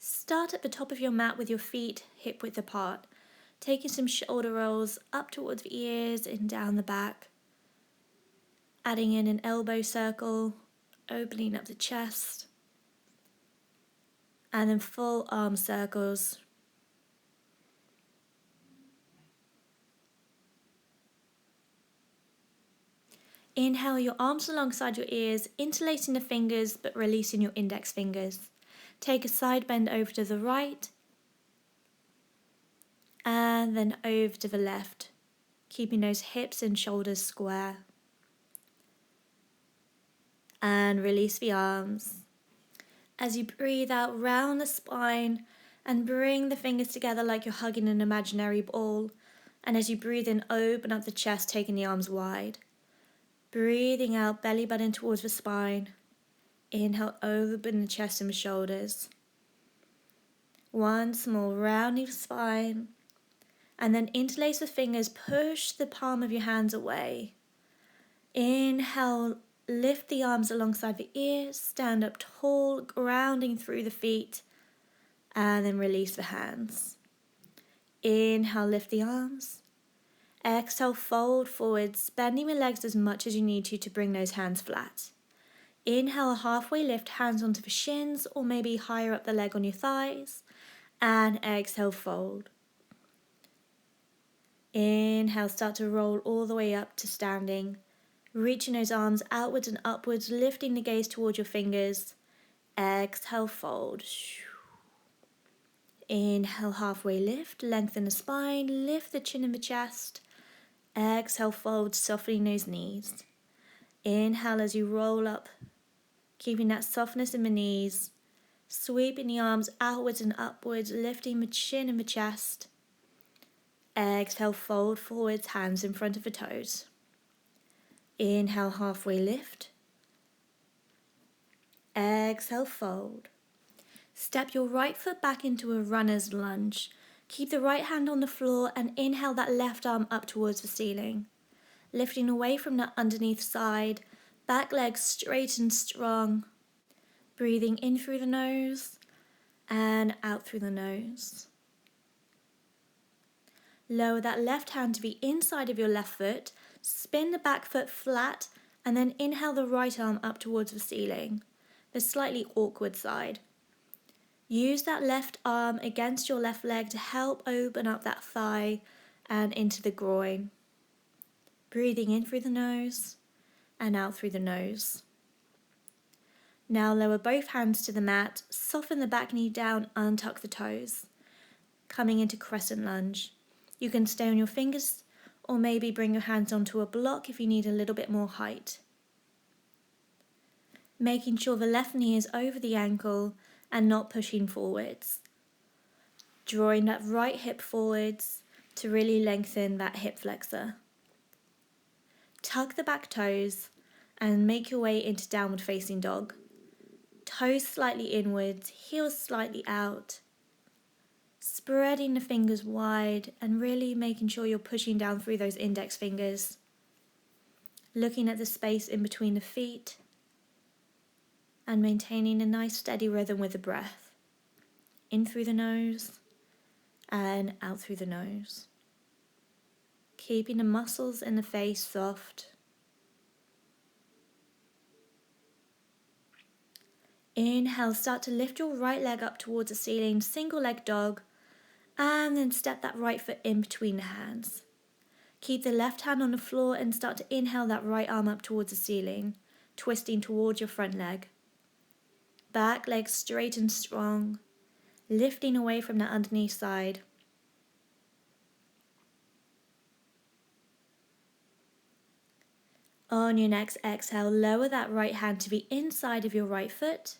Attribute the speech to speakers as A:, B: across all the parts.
A: Start at the top of your mat with your feet hip width apart, taking some shoulder rolls up towards the ears and down the back. Adding in an elbow circle, opening up the chest, and then full arm circles. Inhale your arms alongside your ears, interlacing the fingers but releasing your index fingers. Take a side bend over to the right and then over to the left, keeping those hips and shoulders square. And release the arms. As you breathe out, round the spine and bring the fingers together like you're hugging an imaginary ball. And as you breathe in, open up the chest, taking the arms wide. Breathing out, belly button towards the spine. Inhale, open the chest and the shoulders. Once more, rounding the spine. And then interlace the fingers, push the palm of your hands away. Inhale, lift the arms alongside the ears, stand up tall, grounding through the feet. And then release the hands. Inhale, lift the arms. Exhale, fold forwards, bending the legs as much as you need to bring those hands flat. Inhale, halfway lift, hands onto the shins or maybe higher up the leg on your thighs. And exhale, fold. Inhale, start to roll all the way up to standing. Reaching those arms outwards and upwards, lifting the gaze towards your fingers. Exhale, fold. Inhale, halfway lift, lengthen the spine, lift the chin and the chest. Exhale, fold, softening those knees. Inhale as you roll up, keeping that softness in the knees. Sweeping the arms outwards and upwards, lifting the chin and the chest. Exhale, fold forwards, hands in front of the toes. Inhale, halfway lift. Exhale, fold. Step your right foot back into a runner's lunge. Keep the right hand on the floor and inhale that left arm up towards the ceiling. Lifting away from the underneath side, back leg straight and strong. Breathing in through the nose and out through the nose. Lower that left hand to the inside of your left foot, spin the back foot flat and then inhale the right arm up towards the ceiling, the slightly awkward side. Use that left arm against your left leg to help open up that thigh and into the groin. Breathing in through the nose and out through the nose. Now lower both hands to the mat, soften the back knee down, untuck the toes. Coming into crescent lunge. You can stay on your fingers or maybe bring your hands onto a block if you need a little bit more height. Making sure the left knee is over the ankle and not pushing forwards. Drawing that right hip forwards to really lengthen that hip flexor. Tuck the back toes and make your way into downward facing dog. Toes slightly inwards, heels slightly out. Spreading the fingers wide and really making sure you're pushing down through those index fingers. Looking at the space in between the feet and maintaining a nice steady rhythm with the breath. In through the nose and out through the nose. Keeping the muscles in the face soft. Inhale, start to lift your right leg up towards the ceiling, single leg dog, and then step that right foot in between the hands. Keep the left hand on the floor and start to inhale that right arm up towards the ceiling, twisting towards your front leg. Back leg straight and strong, lifting away from that underneath side. On your next exhale, lower that right hand to the inside of your right foot.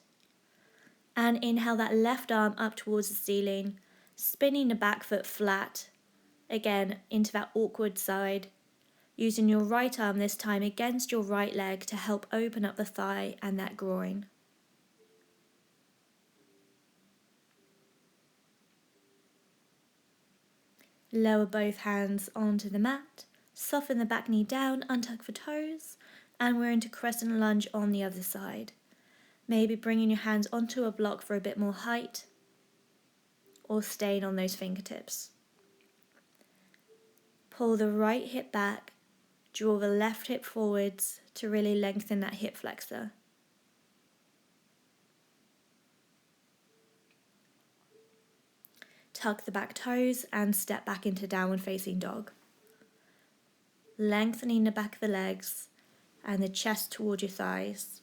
A: And inhale that left arm up towards the ceiling, spinning the back foot flat, again into that awkward side, using your right arm this time against your right leg to help open up the thigh and that groin. Lower both hands onto the mat, soften the back knee down, untuck the toes, and we're into crescent lunge on the other side. Maybe bringing your hands onto a block for a bit more height. or staying on those fingertips. Pull the right hip back, draw the left hip forwards to really lengthen that hip flexor. Tuck the back toes and step back into downward facing dog. Lengthening the back of the legs and the chest towards your thighs.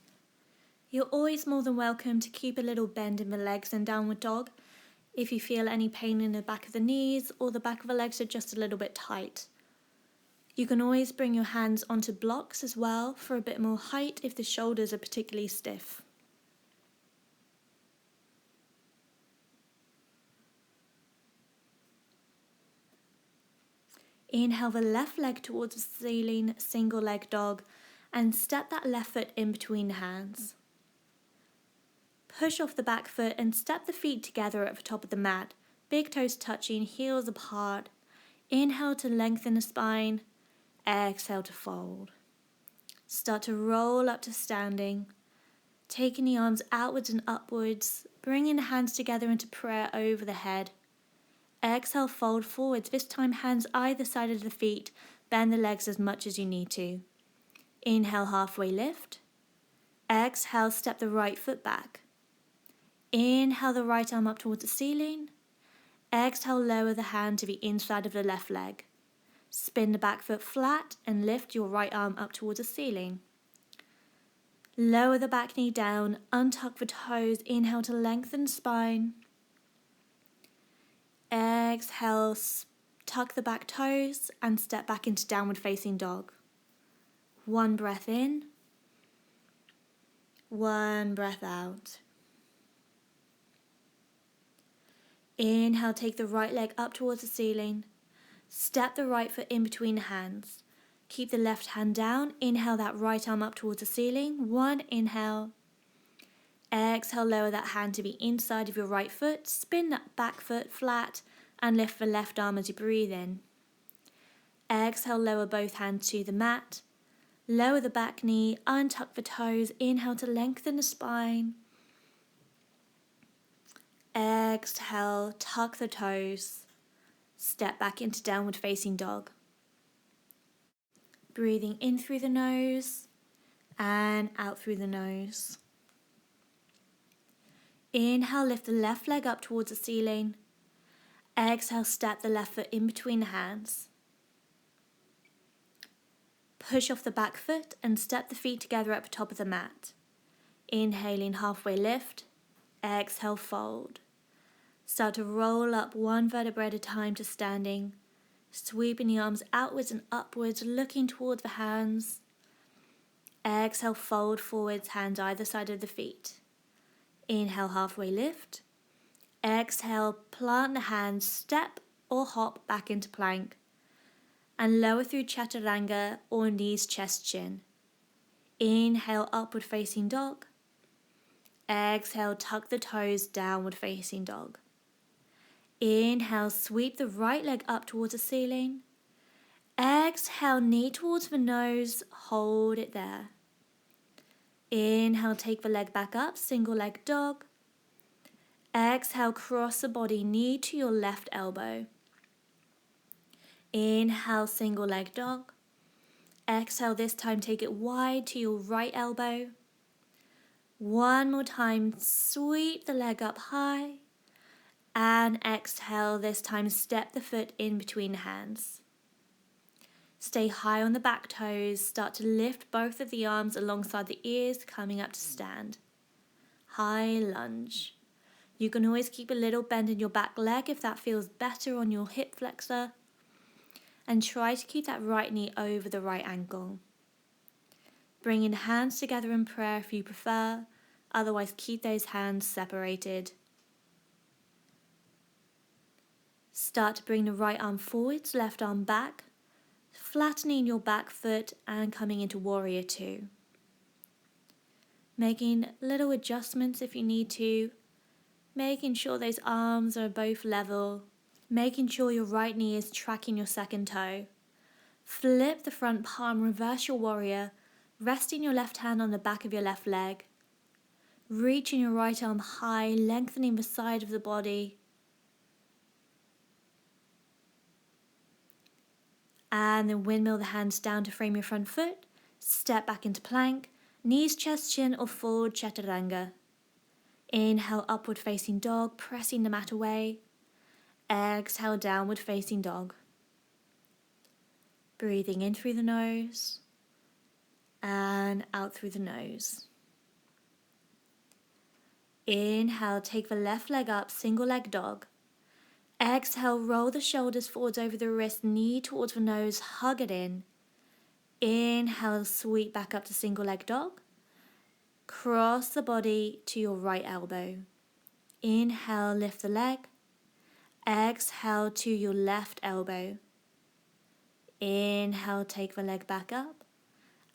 A: You're always more than welcome to keep a little bend in the legs in downward dog if you feel any pain in the back of the knees or the back of the legs are just a little bit tight. You can always bring your hands onto blocks as well for a bit more height if the shoulders are particularly stiff. Inhale the left leg towards the ceiling, single leg dog, and step that left foot in between the hands. Push off the back foot and step the feet together at the top of the mat, big toes touching, heels apart. Inhale to lengthen the spine, exhale to fold. Start to roll up to standing, taking the arms outwards and upwards, bringing the hands together into prayer over the head. Exhale, fold forwards, this time hands either side of the feet, bend the legs as much as you need to. Inhale, halfway lift. Exhale, step the right foot back. Inhale the right arm up towards the ceiling. Exhale, lower the hand to the inside of the left leg. Spin the back foot flat and lift your right arm up towards the ceiling. Lower the back knee down, untuck the toes, inhale to lengthen spine. Exhale, tuck the back toes and step back into downward facing dog. One breath in, one breath out. Inhale, take the right leg up towards the ceiling. Step the right foot in between the hands. Keep the left hand down. Inhale that right arm up towards the ceiling. One inhale. Exhale, lower that hand to the inside of your right foot. Spin that back foot flat and lift the left arm as you breathe in. Exhale, lower both hands to the mat. Lower the back knee, untuck the toes. Inhale to lengthen the spine. Exhale, tuck the toes. Step back into downward facing dog. Breathing in through the nose and out through the nose. Inhale, lift the left leg up towards the ceiling. Exhale, step the left foot in between the hands. Push off the back foot and step the feet together at the top of the mat. Inhaling, halfway lift. Exhale, fold. Start to roll up one vertebra at a time to standing. Sweeping the arms outwards and upwards, looking towards the hands. Exhale, fold forwards, hands either side of the feet. Inhale, halfway lift. Exhale, plant the hands, step or hop back into plank. And lower through chaturanga or knees, chest, chin. Inhale, upward facing dog. Exhale, tuck the toes, downward facing dog. Inhale, sweep the right leg up towards the ceiling. Exhale, knee towards the nose, hold it there. Inhale, take the leg back up, single leg dog. Exhale, cross the body, knee to your left elbow. Inhale, single leg dog. Exhale, this time take it wide to your right elbow. One more time, sweep the leg up high. And exhale, this time step the foot in between the hands. Stay high on the back toes, start to lift both of the arms alongside the ears, coming up to stand. High lunge. You can always keep a little bend in your back leg if that feels better on your hip flexor. And try to keep that right knee over the right ankle. Bringing the hands together in prayer if you prefer, otherwise keep those hands separated. Start to bring the right arm forwards, left arm back, flattening your back foot and coming into warrior two. Making little adjustments if you need to, making sure those arms are both level, making sure your right knee is tracking your second toe. Flip the front palm, reverse your warrior, resting your left hand on the back of your left leg. Reaching your right arm high, lengthening the side of the body. And then windmill the hands down to frame your front foot. Step back into plank. Knees, chest, chin, or forward chaturanga. Inhale, upward facing dog, pressing the mat away. Exhale, downward facing dog. Breathing in through the nose and out through the nose. Inhale, take the left leg up, single leg dog. Exhale, roll the shoulders forwards over the wrist, knee towards the nose, hug it in. Inhale, sweep back up to single leg dog. Cross the body to your right elbow. Inhale, lift the leg. Exhale to your left elbow. Inhale, take the leg back up.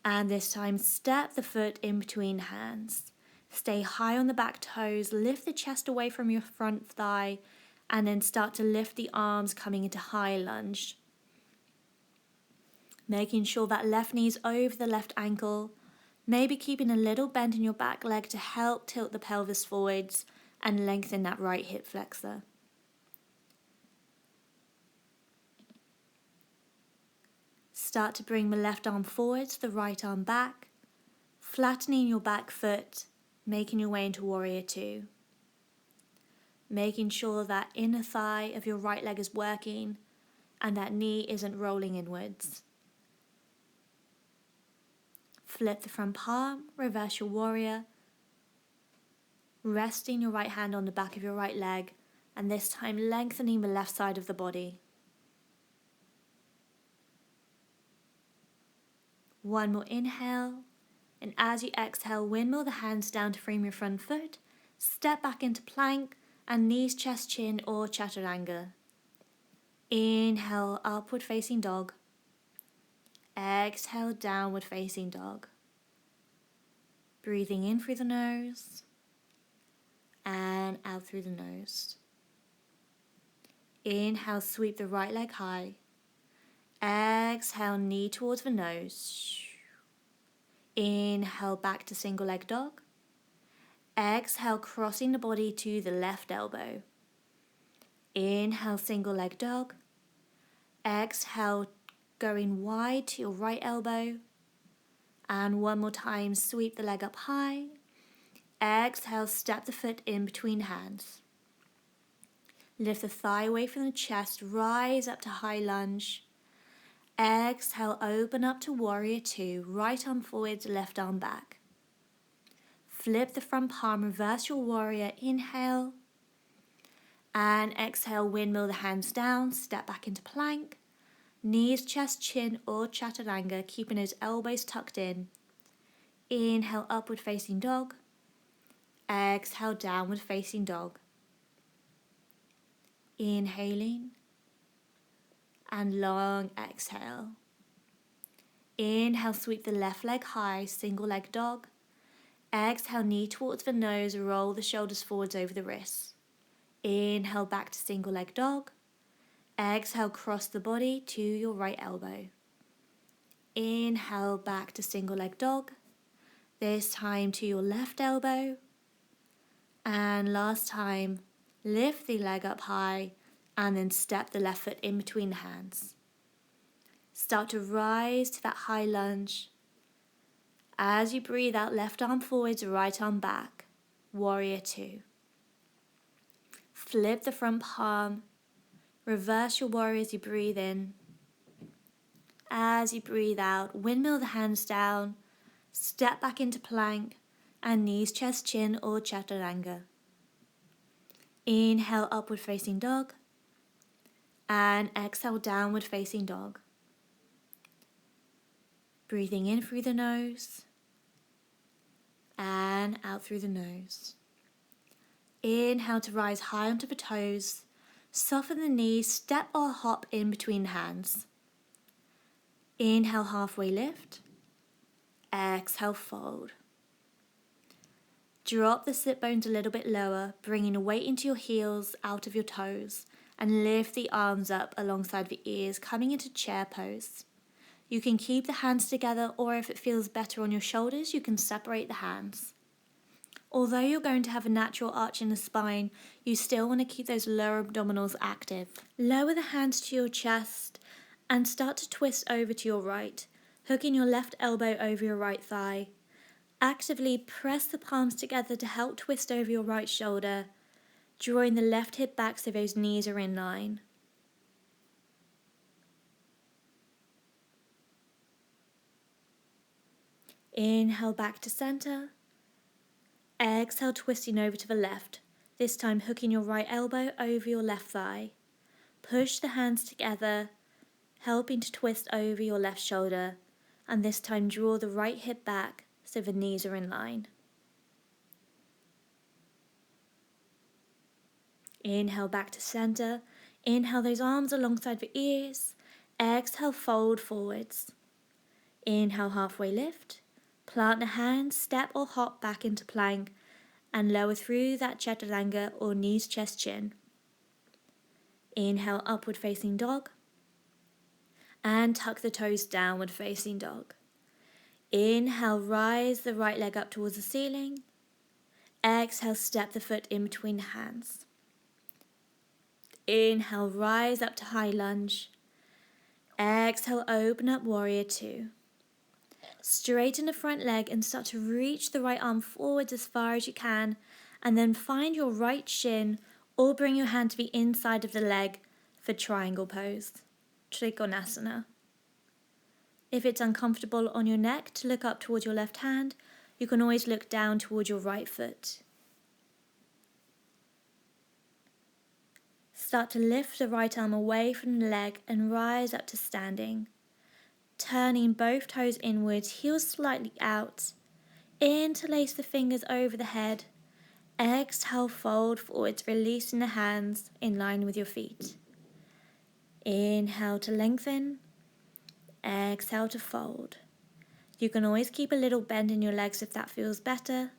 A: And this time, step the foot in between hands. Stay high on the back toes, lift the chest away from your front thigh, and then start to lift the arms coming into high lunge. Making sure that left knee's over the left ankle, maybe keeping a little bend in your back leg to help tilt the pelvis forwards and lengthen that right hip flexor. Start to bring the left arm forwards, the right arm back, flattening your back foot, making your way into warrior two. Making sure that inner thigh of your right leg is working and that knee isn't rolling inwards. Flip the front palm, reverse your warrior, resting your right hand on the back of your right leg, and this time lengthening the left side of the body. One more inhale, and as you exhale, windmill the hands down to frame your front foot, step back into plank, and knees, chest, chin, or chaturanga. Inhale, upward facing dog. Exhale, downward facing dog. Breathing in through the nose and out through the nose. Inhale, sweep the right leg high. Exhale, knee towards the nose. Inhale, back to single leg dog. Exhale, crossing the body to the left elbow. Inhale, single leg dog. Exhale, going wide to your right elbow. And one more time, sweep the leg up high. Exhale, step the foot in between hands. Lift the thigh away from the chest, rise up to high lunge. Exhale, open up to warrior two, right arm forwards, left arm back. Flip the front palm, reverse your warrior, inhale. And exhale, windmill the hands down, step back into plank. Knees, chest, chin, or chaturanga, keeping those elbows tucked in. Inhale, upward facing dog. Exhale, downward facing dog. Inhaling. And long exhale. Inhale, sweep the left leg high, single leg dog. Exhale, knee towards the nose, roll the shoulders forwards over the wrists. Inhale, back to single leg dog. Exhale, cross the body to your right elbow. Inhale, back to single leg dog. This time to your left elbow. And last time, lift the leg up high and then step the left foot in between the hands. Start to rise to that high lunge. As you breathe out, left arm forwards, right arm back. Warrior two. Flip the front palm. Reverse your warrior as you breathe in. As you breathe out, windmill the hands down. Step back into plank and knees, chest, chin, or chaturanga. Inhale, upward facing dog. And exhale, downward facing dog. Breathing in through the nose and out through the nose. Inhale to rise high onto the toes. Soften the knees, step or hop in between hands. Inhale, halfway lift. Exhale, fold. Drop the sit bones a little bit lower, bringing the weight into your heels, out of your toes, and lift the arms up alongside the ears, coming into chair pose. You can keep the hands together, or if it feels better on your shoulders, you can separate the hands. Although you're going to have a natural arch in the spine, you still want to keep those lower abdominals active. Lower the hands to your chest And start to twist over to your right, hooking your left elbow over your right thigh. Actively press the palms together to help twist over your right shoulder, drawing the left hip back so those knees are in line. Inhale back to center. Exhale, twisting over to the left, this time hooking your right elbow over your left thigh. Push the hands together, helping to twist over your left shoulder, and this time draw the right hip back so the knees are in line. Inhale back to center. Inhale those arms alongside the ears. Exhale, fold forwards. Inhale, halfway lift. Plant the hands, step or hop back into plank, and lower through that chaturanga or knees, chest, chin. Inhale, upward facing dog. And tuck the toes, downward facing dog. Inhale, rise the right leg up towards the ceiling. Exhale, step the foot in between the hands. Inhale, rise up to high lunge. Exhale, open up warrior two. Straighten the front leg and start to reach the right arm forwards as far as you can, and then find your right shin or bring your hand to the inside of the leg for triangle pose, Trikonasana. If it's uncomfortable on your neck to look up towards your left hand, you can always look down towards your right foot. Start to lift the right arm away from the leg and rise up to standing. Turning both toes inwards, heels slightly out. Interlace the fingers over the head. Exhale, fold forwards, releasing the hands in line with your feet. Inhale to lengthen. Exhale to fold. You can always keep a little bend in your legs if that feels better.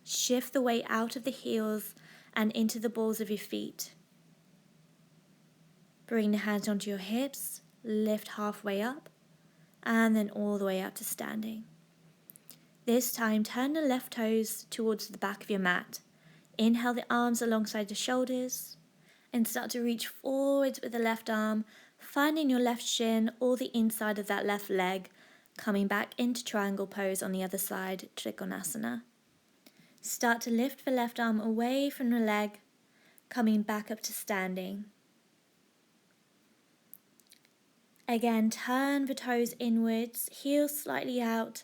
A: Shift the weight out of the heels and into the balls of your feet. Bring the hands onto your hips, lift halfway up, and then all the way up to standing. This time, turn the left toes towards the back of your mat. Inhale the arms alongside the shoulders, and start to reach forwards with the left arm, finding your left shin or the inside of that left leg, coming back into triangle pose on the other side, Trikonasana. Start to lift the left arm away from the leg, coming back up to standing. Again, turn the toes inwards, heels slightly out.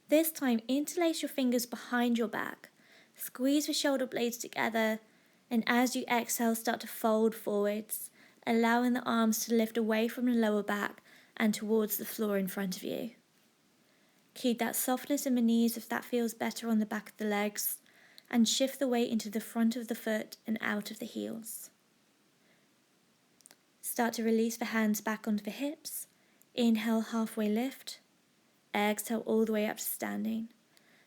A: This time, interlace your fingers behind your back. Squeeze the shoulder blades together, and as you exhale, start to fold forwards, allowing the arms to lift away from the lower back and towards the floor in front of you. Keep that softness in the knees if that feels better on the back of the legs, and shift the weight into the front of the foot and out of the heels. Start to release the hands back onto the hips. Inhale, halfway lift. Exhale, all the way up to standing.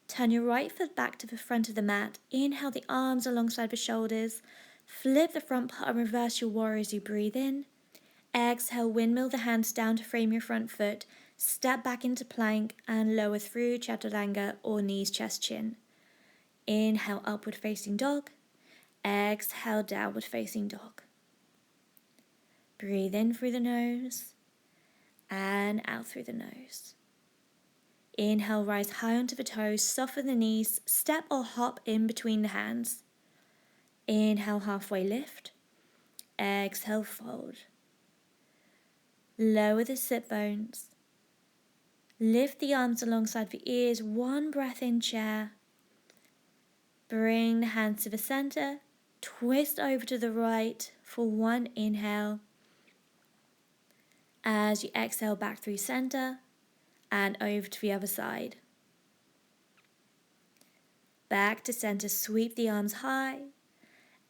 A: Turn your right foot back to the front of the mat. Inhale the arms alongside the shoulders. Flip the front part and reverse your warrior as you breathe in. Exhale, windmill the hands down to frame your front foot. Step back into plank and lower through chaturanga or knees, chest, chin. Inhale, upward facing dog. Exhale, downward facing dog. Breathe in through the nose and out through the nose. Inhale, rise high onto the toes, soften the knees, step or hop in between the hands. Inhale, halfway lift. Exhale, fold. Lower the sit bones. Lift the arms alongside the ears, one breath in chair. Bring the hands to the center, twist over to the right for one inhale. As you exhale back through center and over to the other side. Back to center, sweep the arms high.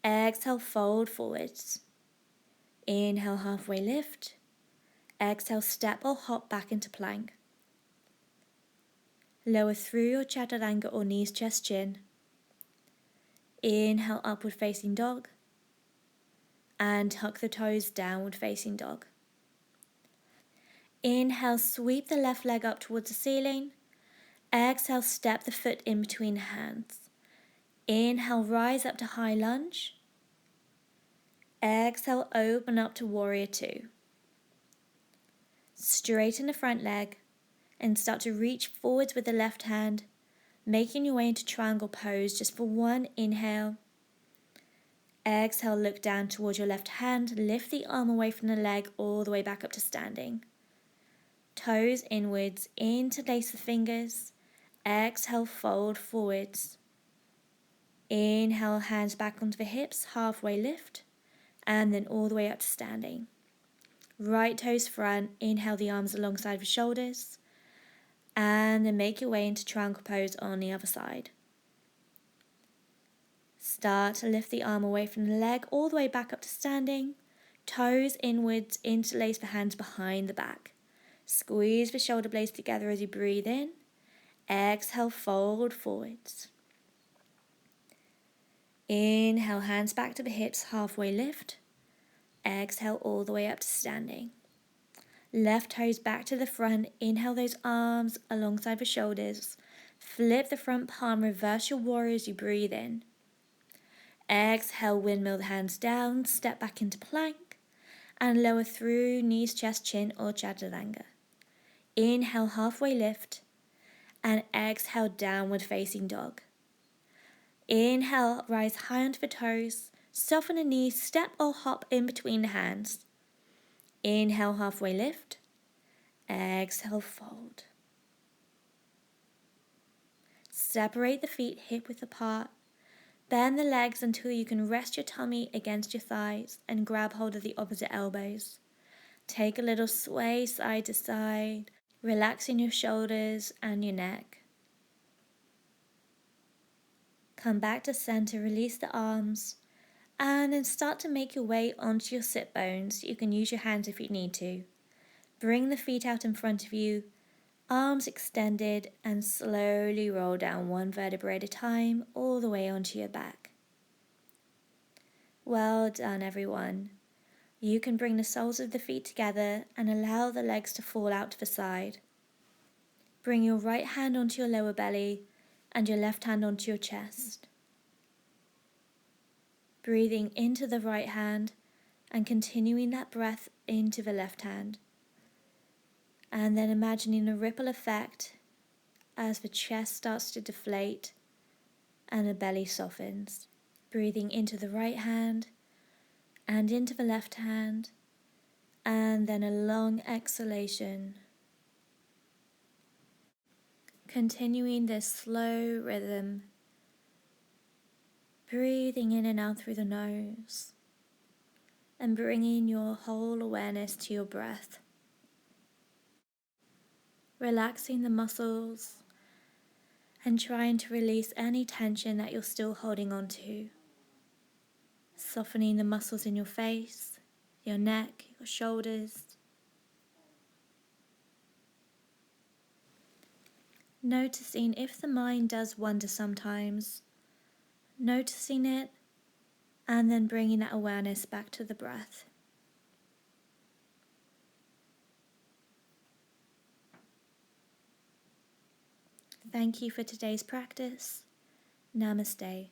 A: Exhale, fold forwards. Inhale, halfway lift. Exhale, step or hop back into plank. Lower through your chaturanga or knees, chest, chin. Inhale, upward facing dog. And tuck the toes, downward facing dog. Inhale, sweep the left leg up towards the ceiling. Exhale, step the foot in between the hands. Inhale, rise up to high lunge. Exhale, open up to warrior two. Straighten the front leg and start to reach forwards with the left hand, making your way into triangle pose just for one inhale. Exhale, look down towards your left hand, lift the arm away from the leg all the way back up to standing. Toes inwards, interlace the fingers. Exhale, fold forwards. Inhale, hands back onto the hips, halfway lift, and then all the way up to standing. Right toes front, inhale the arms alongside the shoulders, and then make your way into triangle pose on the other side. Start to lift the arm away from the leg all the way back up to standing. Toes inwards, interlace the hands behind the back. Squeeze the shoulder blades together as you breathe in. Exhale, fold forwards. Inhale, hands back to the hips, halfway lift. Exhale, all the way up to standing. Left toes back to the front. Inhale those arms alongside the shoulders. Flip the front palm, reverse your warrior as you breathe in. Exhale, windmill the hands down, step back into plank, and lower through knees, chest, chin, or chaturanga. Inhale, halfway lift, and exhale, downward facing dog. Inhale, rise high onto the toes, soften the knees, step or hop in between the hands. Inhale, halfway lift, exhale, fold. Separate the feet hip width apart. Bend the legs until you can rest your tummy against your thighs and grab hold of the opposite elbows. Take a little sway side to side, relaxing your shoulders and your neck. Come back to center, release the arms, and then start to make your way onto your sit bones. You can use your hands if you need to. Bring the feet out in front of you, arms extended, and slowly roll down one vertebrae at a time all the way onto your back. Well done, everyone. You can bring the soles of the feet together and allow the legs to fall out to the side. Bring your right hand onto your lower belly and your left hand onto your chest. Breathing into the right hand and continuing that breath into the left hand. And then imagining a ripple effect as the chest starts to deflate and the belly softens. Breathing into the right hand and into the left hand, and then a long exhalation. Continuing this slow rhythm, breathing in and out through the nose, and bringing your whole awareness to your breath. Relaxing the muscles and trying to release any tension that you're still holding on to. Softening the muscles in your face, your neck, your shoulders. Noticing if the mind does wander sometimes, noticing it, and then bringing that awareness back to the breath. Thank you for today's practice. Namaste.